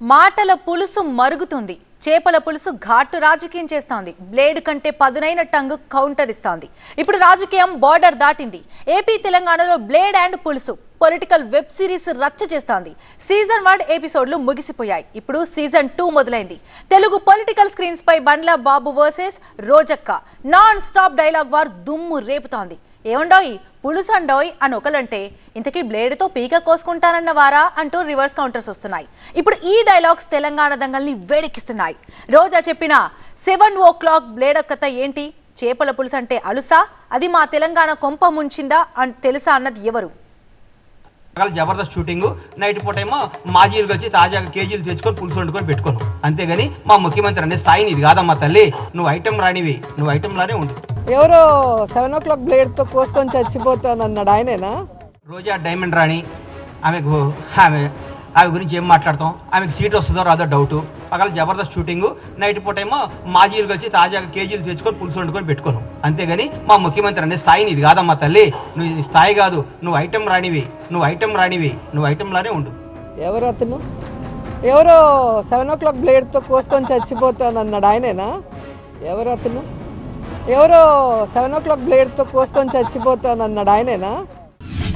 మాటల పులుసు మరుగుతుంది. చేపల పులుసు ఘాటు రాజకీయం చేస్తోంది. బ్లేడ్ కంటే పదునైన టంగ్ కౌంటర్ ఇస్తోంది. ఇప్పుడు రాజకీయం బార్డర్ దాటింది. ఏపీ తెలంగాణలో బ్లేడ్ అండ్ పులుసు పొలిటికల్ వెబ్ సిరీస్ రచ్చ చేస్తోంది. సీజన్ 1 ఎపిసోడ్లు ముగిసిపోయాయి. ఇప్పుడు సీజన్ 2 మొదలైంది. తెలుగు పొలిటికల్ స్క్రీన్స్ పై బండ్ల బాబు వర్సెస్ రోజక్క నాన్ స్టాప్ డైలాగ్ వార్ దుమ్ము రేపుతోంది. ఏమండోయ్ పులుసు అండోయ్ అని ఒకలంటే ఇంతకీ బ్లేడ్తో పీక కోసుకుంటానన్న వారా అంటూ రివర్స్ కౌంటర్స్ వస్తున్నాయి. ఇప్పుడు ఈ డైలాగ్స్ తెలంగాణ దంగల్ని వేడెక్కిస్తున్నాయి. రోజా చెప్పిన 7 o'clock బ్లేడ్ కథ ఏంటి? చేపల పులుసు అంటే అలుసా? అది మా తెలంగాణ కొంప ముంచిందా అని తెలుసా అన్నది ఎవరు? జబర్దస్త్ షూటింగ్ నైట్ పూట ఏమో మాజీలు వచ్చి తాజాగా కేజీలు తెచ్చుకొని పులుసు వండుకొని పెట్టుకోను. అంతేగాని మా ముఖ్యమంత్రి అనే స్థాయిని ఇది కాదమ్మా తల్లి. నువ్వు ఐటెం రానివి, నువ్వు ఐటెంలానే ఉండు. ఎవరో 7 o'clock బ్లేడ్ తో కోసుకొని చచ్చిపోతానన్నాడు ఆయనేనా? రోజా డైమండ్ రాణి. ఆమె గురించి ఏం మాట్లాడతాం? ఆమెకు సీట్ వస్తుందో రాదో డౌట్. పగల జబర్దస్త్ షూటింగ్ నైట్ పూట ఏమో మాజీలు వచ్చి తాజాగా కేజీలు తెచ్చుకొని పులుసు వండుకొని పెట్టుకోను. అంతేగాని మా ముఖ్యమంత్రి అనే స్థాయిని ఇది కాదమ్మా తల్లి. నువ్వు స్థాయి కాదు, నువ్వు ఐటెం రానివి, నువ్వు ఐటెంలానే ఉండు. ఎవరు అతను? ఎవరో 7 o'clock బ్లేడ్ తో కోసుకొని చచ్చిపోతానన్నాడు ఆయనేనా? ఎవరు అతను? ఎవరో 7 o'clock బ్లేడ్ తో కోసుకొని చచ్చిపోతానన్నాడు ఆయనేనా?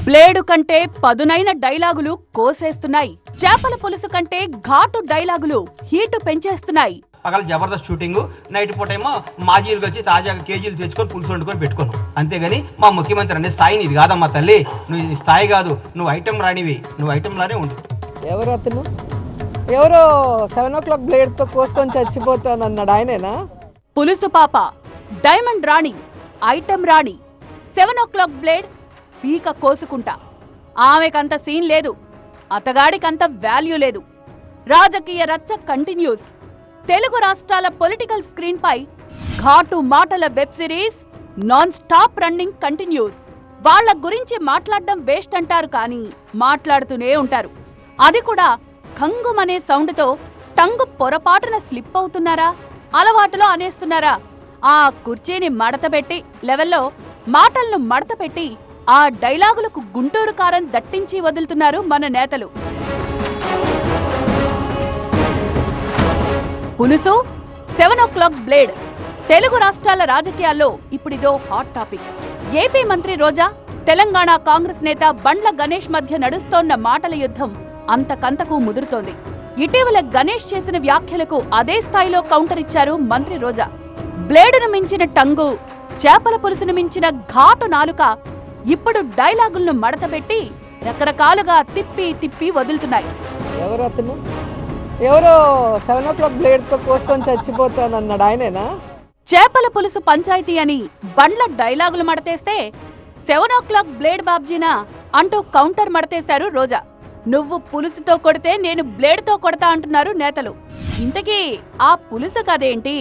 బ్లేడు కంటే పదునైన డైలాగులు కోసేస్తున్నాయి. చేపల పులుసు కంటే ఘాటు డైలాగులు హీటు పెంచేస్తున్నాయి. పగల జబర్దస్త్ షూటింగ్ నైట్ పూట ఏమో మాజీలు వచ్చి తాజాగా కేజీలు తెచ్చుకొని పులుసు వండుకొని పెట్టుకోను. అంతేగాని మా ముఖ్యమంత్రి అనే స్థాయిని ఇది కాదమ్మా తల్లి. నువ్వు స్థాయి కాదు, నువ్వు ఐటెం రానివి, నువ్వు ఐటెంలానే ఉండు. ఎవరు అతను? ఎవరో 7 o'clock బ్లేడ్ తో కోసుకొని చచ్చిపోతానన్నాడు ఆయనేనా? పులుసు పాప, డైమండ్ రాణి, ఐటెం రాణి, 7 o'clock బ్లేడ్ పీక కోసుకుంటా. ఆమెకంత సీన్ లేదు, అతగాడికంత వాల్యూ లేదు. రాజకీయ రచ్చ కంటిన్యూస్. తెలుగు రాష్ట్రాల పొలిటికల్ స్క్రీన్ పై ఘాటు మాటల web series non stop running continuous. వాళ్ల గురించి మాట్లాడడం వేస్ట్ అంటారు కానీ మాట్లాడుతూనే ఉంటారు. అది కూడా ఖంగుమనే సౌండ్తో. టంగు పొరపాటున స్లిప్ అవుతున్నారా, అలవాటులో అనేస్తున్నారా? ఆ కుర్చీని మడతపెట్టి లెవెల్లో మాటలను మడతపెట్టి ఆ డైలాగులకు గుంటూరు కారం దట్టించి వదులుతున్నారు మన నేతలు. పులుసు, 7 o'clock బ్లేడ్. తెలుగు రాష్ట్రాల రాజకీయాల్లో ఇప్పుడిదో హాట్ టాపిక్. ఏపీ మంత్రి రోజా, తెలంగాణ కాంగ్రెస్ నేత బండ్ల గణేష్ మధ్య నడుస్తోన్న మాటల యుద్ధం అంతకంతకు ముదురుతోంది. ఇటీవల గణేష్ చేసిన వ్యాఖ్యలకు అదే స్థాయిలో కౌంటర్ ఇచ్చారు మంత్రి రోజా. బ్లేడును మించిన టంగు, చేపల పులుసును మించిన ఘాటు నాలుక ఇప్పుడు డైలాగులను మడతపెట్టి రకరకాలుగా తిప్పి తిప్పి వదులుతున్నాయి. ఎవరు అతను? ఎవరో 7 o'clock బ్లేడ్ తో కోసుకొని చచ్చిపోతానన్నాడు ఆయనేనా? చేపల పులుసు పంచాయతీ అని బండ్ల డైలాగులు మడతేస్తే 7 o'clock బ్లేడ్ బాబ్జీనా అంటూ కౌంటర్ మడతేశారు రోజా. నువ్వు పులుసుతో కొడితే నేను బ్లేడ్తో కొడతా అంటున్నారు నేతలు. ఇంతకీ ఆ పులుసు కదేంటి,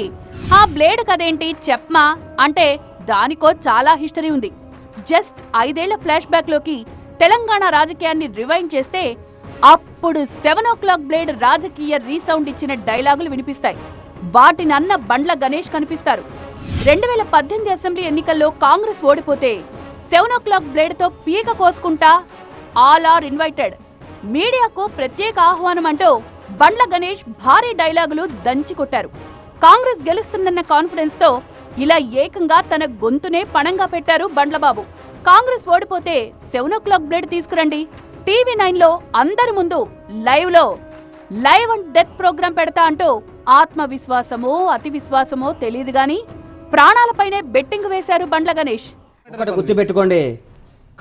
ఆ బ్లేడ్ కదేంటి చెప్పమా అంటే దానికో చాలా హిస్టరీ ఉంది. జస్ట్ 5 ఏళ్ల ఫ్లాష్ బ్యాక్ లోకి తెలంగాణ రాజకీయాన్ని రివైండ్ చేస్తే అప్పుడు 7 o'clock బ్లేడ్ రాజకీయ రీసౌండ్ ఇచ్చిన డైలాగులు వినిపిస్తాయి. వాటినన్న బండ్ల గణేష్ కనిపిస్తారు. 2018 అసెంబ్లీ ఎన్నికల్లో కాంగ్రెస్ ఓడిపోతే 7 o'clock బ్లేడ్ తో పీక కోసుకుంటా ఆల్ ఆర్ ఇన్వైటెడ్, మీడియాకు ప్రత్యేక ఆహ్వానం అంటూ బండ్ల గణేష్ భారీ డైలాగులు దంచి కొట్టారు. కాంగ్రెస్ గెలుస్తుందన్న కాన్ఫిడెన్స్ తో ఇలా ఏకంగా తన గొంతునే పణంగా పెట్టారు బండ్లబాబు. కాంగ్రెస్ ఓడిపోతే 7 o'clock బ్లేడ్ తీసుకురండి, TV9లో అందరి ముందు లైవ్ అండ్ డెత్ ప్రోగ్రాం పెడతా అంటూ ఆత్మవిశ్వాసమో అతి విశ్వాసమో తెలియదు గాని ప్రాణాలపైనే బెట్టింగ్ వేశారు బండ్ల గణేష్. గుర్తుపెట్టుకోండి,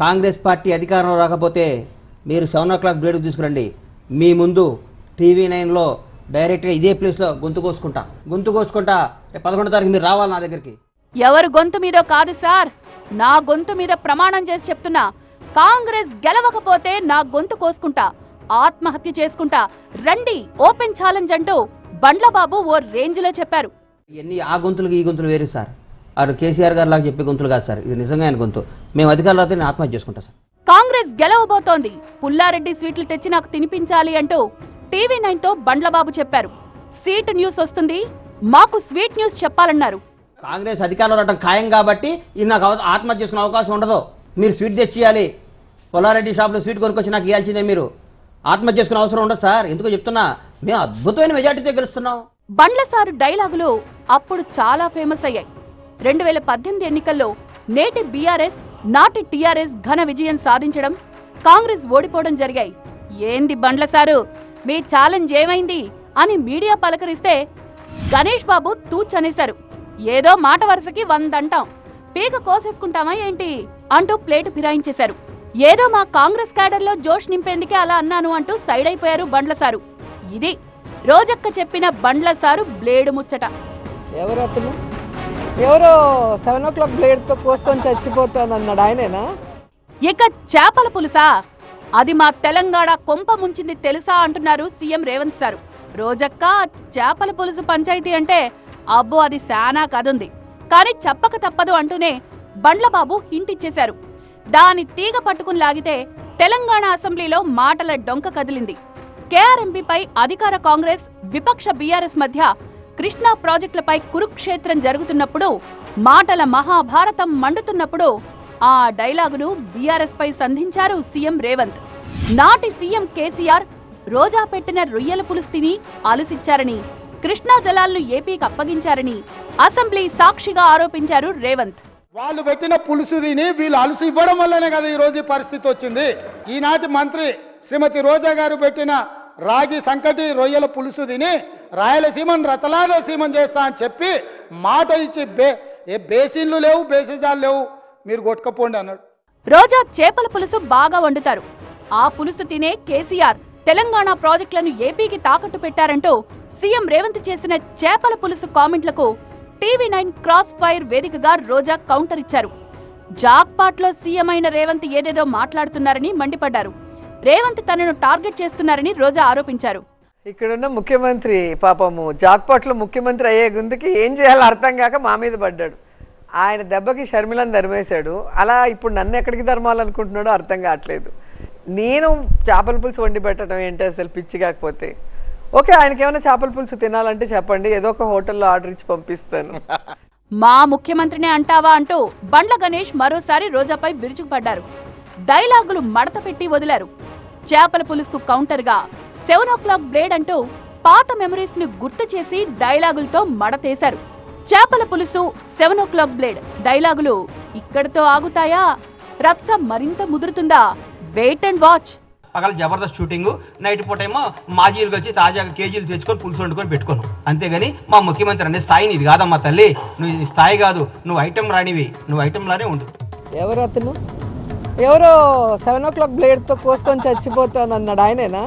కాంగ్రెస్ పార్టీ అధికారంలో రాకపోతే మీరు 7 o'clock బ్లేడ్ తీసుకురండి. మీ ముందు TV9లో డైరెక్ట్గా ఇదే ప్లేస్లో గొంతు కోసుకుంటా 11వ తారీఖు మీరు రావాలి నా దగ్గరికి. ఎవరు గొంతు మీద కాదు సార్, నా గొంతు మీద ప్రమాణం చేసి చెప్తున్నా. కాంగ్రెస్ గెలవకపోతే నా గొంతు కోసుకుంటా, ఆత్మహత్య చేసుకుంటా, రండి ఓపెన్ ఛాలెంజ్ అంటూ బండ్లబాబు ఓ రేంజ్ లో చెప్పారు. ఇవన్నీ ఆ గొంతులకు ఈ గొంతులు వేరు సార్. అది కేసీఆర్ గారు లాగా చెప్పే గొంతులు కాదు సార్, ఇది నిజంగా ఆయన గొంతు. మేము అధికారులతో నేను ఆత్మహత్య చేసుకుంటా సార్. కాంగ్రెస్ గెలవబోతోంది, పుల్లారెడ్డి స్వీట్లు తెచ్చి నాకు తినిపించాలి అంటూ TV9తో బండ్లబాబు చెప్పారు. సీట్ న్యూస్ వస్తుంది, మాకు స్వీట్ న్యూస్ చెప్పాలన్నారు. కాంగ్రెస్ అధికారంలో రావడం ఖాయం కాబట్టి ఇది నాకు ఆత్మహత్య చేసుకునే అవకాశం ఉండదు. మీరు స్వీట్ తెచ్చియాలి, పుల్లారెడ్డి షాప్లో స్వీట్ కొనుక్కొచ్చి నాకు ఇవ్వాల్సిందే. మీరు ఆత్మహత్య చేసుకునే అవసరం ఉండదు సార్. ఎందుకో చెప్తున్నా, మేము అద్భుతమైన మెజార్టీతో గెలుస్తున్నాం. బండ్లసారు డైలాగులు అప్పుడు చాలా ఫేమస్ అయ్యాయి. 2018 ఎన్నికల్లో నేటి బీఆర్ఎస్ నాటి టీఆర్ఎస్ ఘన విజయం సాధించడం, కాంగ్రెస్ ఓడిపోవడం జరిగాయి. ఏంది బండ్లసారు మీ ఛాలెంజ్ ఏమైంది అని మీడియా పలకరిస్తే గణేష్ బాబు తూచనేశారు. ఏదో మాట వరుసకి 100 అంటాం, పీక కోసేసుకుంటామా ఏంటి అంటూ ప్లేటు ఫిరాయించేశారు. ఏదో మా కాంగ్రెస్ క్యాడర్లో జోష్ నింపేందుకే అలా అన్నాను అంటూ సైడ్ అయిపోయారు బండ్లసారు. ఇది రోజక్క చెప్పిన బండ్లసారు బ్లేడు ముచ్చట. ఎవరు అతను? ఎవరో 7 o'clock బ్లేడ్తో కోసుకొని చచ్చిపోతానన్నాడు ఆయనేనా? ఇక చేపల పులుసా, అది మా తెలంగాణ కొంప ముంచింది తెలుసా అంటున్నారు సీఎం రేవంత్ సారు. రోజక్క చేపల పులుసు పంచాయతీ అంటే అబ్బో అది శానా కదుంది, కానీ చెప్పక తప్పదు అంటూనే బండ్లబాబు హింట్ ఇచ్చేశారు. దాని తీగ పట్టుకుని లాగితే తెలంగాణ అసెంబ్లీలో మాటల డొంక కదిలింది. కేఆర్ఎంపీపై అధికార కాంగ్రెస్, విపక్ష బీఆర్ఎస్ మధ్య కృష్ణా ప్రాజెక్టులపై కురుక్షేత్రం జరుగుతున్నప్పుడు, మాటల మహాభారతం మండుతున్నప్పుడు ఆ డైలాగును బీఆర్ఎస్ పై సంధించారు సీఎం రేవంత్. నాటి సీఎం కేసీఆర్ రోజా పెట్టిన రొయ్యల పులుసు తిని అలుసిచ్చారని, కృష్ణా జలాలను ఏపీకి అప్పగించారని అసెంబ్లీ సాక్షిగా ఆరోపించారు రేవంత్. వాళ్ళు పెట్టిన పులుసు తిని వీళ్ళు అలుసు ఇవ్వడం వల్లనే కదా ఈరోజు ఈ పరిస్థితి వచ్చింది. ఈనాటి మంత్రి శ్రీమతి రోజా గారు పెట్టిన రాగి సంకటి రొయ్యల పులుసు తిని రాయలసీమను రతలాలసీమం చేస్తా అని చెప్పి మాట ఇచ్చి బేసిన్లు లేవు, బేసిజాలు లేవు, మీరు కొట్టుకపోండి అన్నాడు. రోజా చేపల పులుసు బాగా వండుతారు. ఆ పులుసు తినే కేసీఆర్ తెలంగాణ ప్రాజెక్టులను ఏపీకి తాకట్టు పెట్టారంటూ సీఎం రేవంత్ చేసిన చేపల పులుసు కామెంట్లకు TV9 క్రాస్ ఫైర్ వేదికగా రోజా కౌంటర్ ఇచ్చారు. జాక్పాట్లో సీఎం అయిన రేవంత్ ఏదేదో మాట్లాడుతున్నారని మండిపడ్డారు. రేవంత్ తనను టార్గెట్ చేస్తున్నారని రోజా ఆరోపించారు. ఇక్కడున్న ముఖ్యమంత్రి పాపము జాక్పాట్లో ముఖ్యమంత్రి అయ్యే గుందుకి ఏం చేయాలో అర్థం కాక మా మీద పడ్డాడు. ఆయన దెబ్బకి షర్మిలను ధర్మేశాడు. అలా ఇప్పుడు నన్ను ఎక్కడికి ధర్మాలనుకుంటున్నాడో అర్థం కావట్లేదు. నేను చేపల పులుసు వండి పెట్టడం ఏంటి అసలు పిచ్చి కాకపోతే? ఓకే, ఆయనకి ఏమైనా చేపల పులుసు తినాలంటే చెప్పండి, ఏదో ఒక హోటల్లో ఆర్డర్ ఇచ్చి పంపిస్తాను. మా ముఖ్యమంత్రినే అంటావా అంటూ బండ్ల గణేష్ మరోసారి రోజాపై విరుచుకుపడ్డారు. డైలాగులు మడత పెట్టి వదిలారు. చేపల పులుసుకు కౌంటర్గా 7 o'clock బ్లేడ్ అంటూ పాత మెమరీస్ ని గుర్తు చేసి డైలాగులతో మడతేశారు. చేపల పులుసు 7 o'clock బ్లేడ్ డైలాగులు ఇక్కడితో ఆగుతాయా? రచ్చ మరింత ముదురుతుందా? Wait and watch. పగల జబర్దస్త్ షూటింగ్, నైట్ పూట ఏమో మాజీలు వచ్చి తాజాగా కేజీలు తెచ్చుకొని పులుసు వండుకొని పెట్టుకోను. అంతేగాని మా ముఖ్యమంత్రి అనే స్థాయి ఇది కాదమ్మా తల్లి, నువ్వు ఈ స్థాయి కాదు, నువ్వు ఐటెం రానివి, నువ్వు ఐటెంలానే ఉండు. ఎవరు అతను? ఎవరో 7 o'clock బ్లేడ్తో కోసుకొని చచ్చిపోతానన్నాడు ఆయనేనా?